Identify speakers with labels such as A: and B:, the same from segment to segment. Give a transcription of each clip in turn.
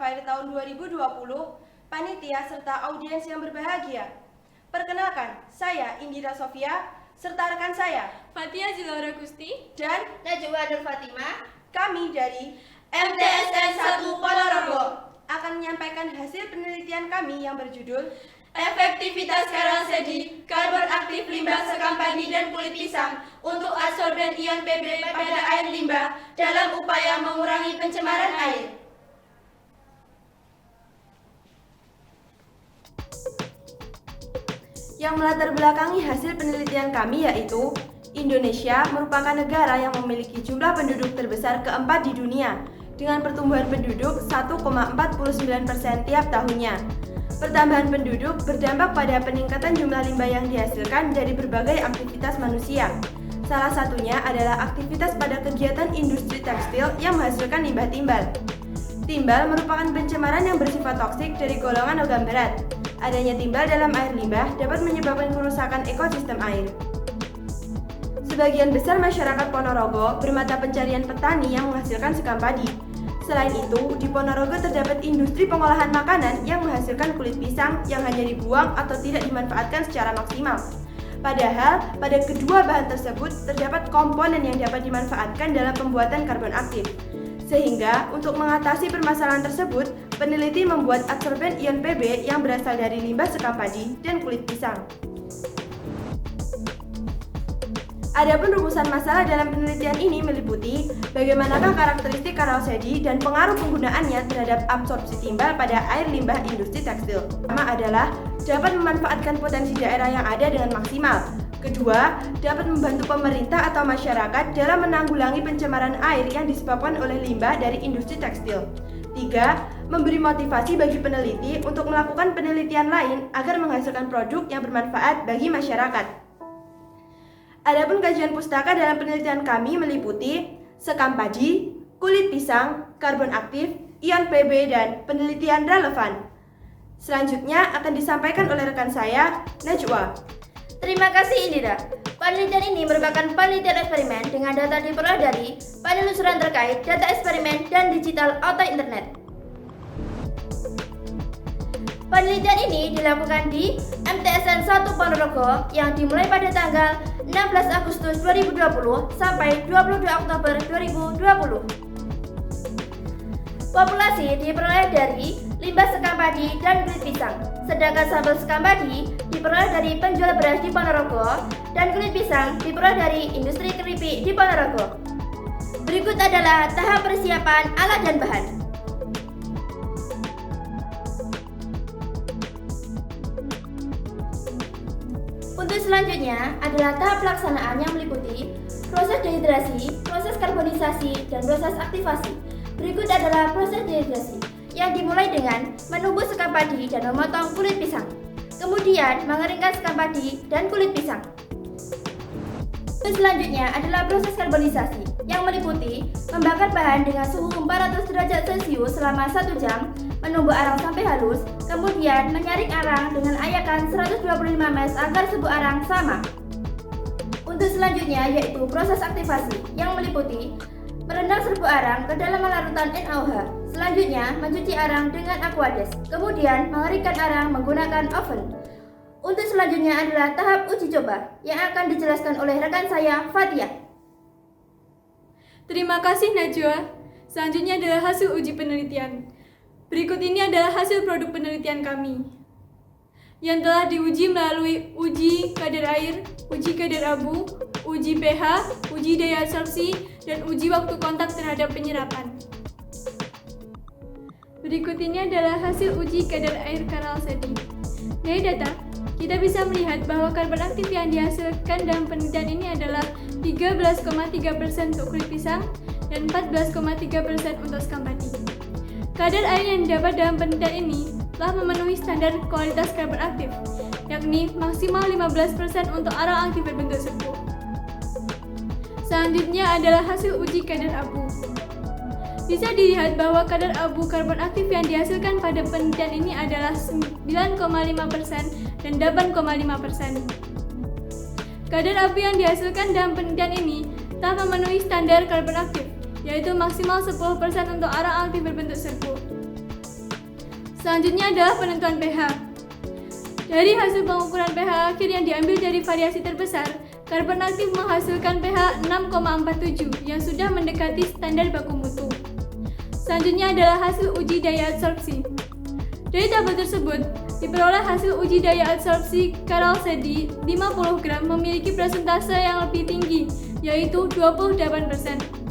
A: Fair tahun 2020, panitia serta audiens yang berbahagia. Perkenalkan, saya Indira Sofia, serta rekan saya,
B: Fatia Zilora Gusti
A: dan
C: Najwa Nur Fatimah.
A: Kami dari
C: MTSN 1 Ponorogo
A: akan menyampaikan hasil penelitian kami yang berjudul
C: Efektivitas Karalsedi, karbon aktif limbah sekam padi dan kulit pisang untuk adsorben ion Pb pada air limbah dalam upaya mengurangi pencemaran air.
A: Yang melatar belakangi hasil penelitian kami yaitu Indonesia merupakan negara yang memiliki jumlah penduduk terbesar keempat di dunia dengan pertumbuhan penduduk 1,49% tiap tahunnya. Pertambahan penduduk berdampak pada peningkatan jumlah limbah yang dihasilkan dari berbagai aktivitas manusia. Salah satunya adalah aktivitas pada kegiatan industri tekstil yang menghasilkan limbah timbal. Timbal merupakan pencemaran yang bersifat toksik dari golongan logam berat. Adanya timbal dalam air limbah dapat menyebabkan kerusakan ekosistem air. Sebagian besar masyarakat Ponorogo bermata pencarian petani yang menghasilkan sekam padi. Selain itu, di Ponorogo terdapat industri pengolahan makanan yang menghasilkan kulit pisang yang hanya dibuang atau tidak dimanfaatkan secara maksimal. Padahal, pada kedua bahan tersebut terdapat komponen yang dapat dimanfaatkan dalam pembuatan karbon aktif. Sehingga, untuk mengatasi permasalahan tersebut, peneliti membuat adsorben ion Pb yang berasal dari limbah sekam padi dan kulit pisang. Adapun rumusan masalah dalam penelitian ini meliputi bagaimanakah karakteristik Karalsedi dan pengaruh penggunaannya terhadap absorpsi timbal pada air limbah industri tekstil. Pertama adalah dapat memanfaatkan potensi daerah yang ada dengan maksimal. Kedua, dapat membantu pemerintah atau masyarakat dalam menanggulangi pencemaran air yang disebabkan oleh limbah dari industri tekstil. Tiga, memberi motivasi bagi peneliti untuk melakukan penelitian lain agar menghasilkan produk yang bermanfaat bagi masyarakat. Adapun kajian pustaka dalam penelitian kami meliputi sekam padi, kulit pisang, karbon aktif, ion Pb, dan penelitian relevan. Selanjutnya akan disampaikan oleh rekan saya, Najwa.
C: Terima kasih Indira. Penelitian ini merupakan penelitian eksperimen dengan data diperoleh dari penelusuran terkait data eksperimen dan digital auto internet. Penelitian ini dilakukan di MTSN 1 Ponorogo yang dimulai pada tanggal 16 Agustus 2020 sampai 22 Oktober 2020. Populasi diperoleh dari limbah sekam padi dan kulit pisang, sedangkan sampel sekam padi diperoleh dari penjual beras di Ponorogo dan kulit pisang diperoleh dari industri keripik di Ponorogo. Berikut adalah tahap persiapan alat dan bahan. Untuk selanjutnya adalah tahap pelaksanaan yang meliputi proses dehidrasi, proses karbonisasi, dan proses aktivasi. Berikut adalah proses dehidrasi yang dimulai dengan menumbuk sekam padi dan memotong kulit pisang. Kemudian mengeringkan sekam padi dan kulit pisang. Selanjutnya adalah proses karbonisasi yang meliputi membakar bahan dengan suhu 400 derajat Celcius selama 1 jam, menumbuk arang sampai halus, kemudian menyaring arang dengan ayakan 125 ms agar sebuah arang sama. Untuk selanjutnya yaitu proses aktivasi yang meliputi merendam serbuk arang ke dalam larutan NaOH. Selanjutnya mencuci arang dengan Aquades, kemudian mengeringkan arang menggunakan oven. Untuk selanjutnya adalah tahap uji coba yang akan dijelaskan oleh rekan saya, Fatia.
B: Terima kasih Najwa. Selanjutnya adalah hasil uji penelitian. Berikut ini adalah hasil produk penelitian kami yang telah diuji melalui uji kadar air, uji kadar abu, uji pH, uji daya absorpsi, dan uji waktu kontak terhadap penyerapan. Berikut ini adalah hasil uji kadar air Karalsedi. Dari data, kita bisa melihat bahwa karbon aktif yang dihasilkan dalam penelitian ini adalah 13,3% untuk kulit pisang dan 14,3% untuk sekam padi. Kadar air yang didapat dalam penelitian ini telah memenuhi standar kualitas karbon aktif, yakni maksimal 15% untuk arang aktif berbentuk serbuk. Selanjutnya adalah hasil uji kadar abu. Bisa dilihat bahwa kadar abu karbon aktif yang dihasilkan pada penelitian ini adalah 9,5% dan 8,5%. Kadar abu yang dihasilkan dalam penelitian ini telah memenuhi standar karbon aktif, yaitu maksimal 10% untuk arang aktif berbentuk serbuk. Selanjutnya adalah penentuan pH. Dari hasil pengukuran pH akhir yang diambil dari variasi terbesar, karbon aktif menghasilkan pH 6,47 yang sudah mendekati standar baku mutu. Selanjutnya adalah hasil uji daya absorpsi. Dari tabel tersebut, diperoleh hasil uji daya absorpsi Karel Seddy 50 gram memiliki persentase yang lebih tinggi, yaitu 28%.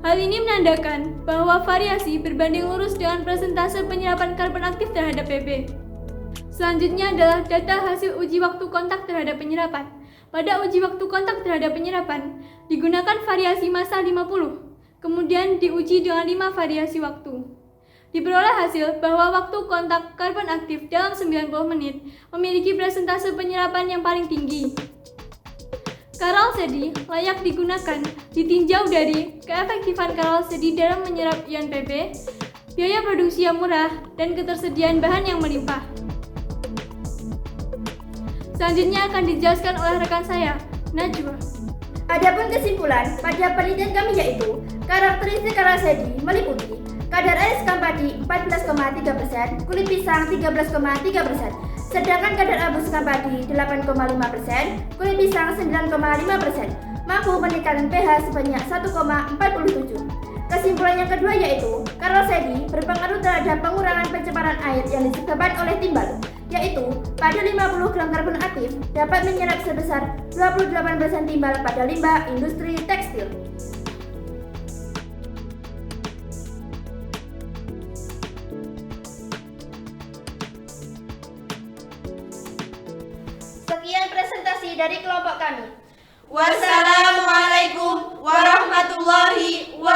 B: Hal ini menandakan bahwa variasi berbanding lurus dengan persentase penyerapan karbon aktif terhadap Pb. Selanjutnya adalah data hasil uji waktu kontak terhadap penyerapan. Pada uji waktu kontak terhadap penyerapan, digunakan variasi massa 50, kemudian diuji dengan 5 variasi waktu. Diperoleh hasil bahwa waktu kontak karbon aktif dalam 90 menit memiliki persentase penyerapan yang paling tinggi. Karel Seddy layak digunakan ditinjau dari keefektifan Karel Seddy dalam menyerap ion Pb, biaya produksi yang murah, dan ketersediaan bahan yang melimpah. Selanjutnya akan dijelaskan oleh rekan saya, Najwa.
C: Adapun kesimpulan pada penelitian kami yaitu karakteristik Karel Seddy meliputi kadar air sekam padi 14,3%, kulit pisang 13,3%, sedangkan kadar abu sekam padi 8,5%, kulit pisang 9,5%, mampu meningkatkan pH sebanyak 1,47. Kesimpulan yang kedua yaitu Karel Seddy berpengaruh terhadap pengurangan pencemaran air yang disebabkan oleh timbal, yaitu pada 50 gram karbon aktif dapat menyerap sebesar 28% timbal pada limbah industri tekstil. Sekian presentasi dari kelompok kami.
A: Wassalamualaikum warahmatullahi wabarakatuh.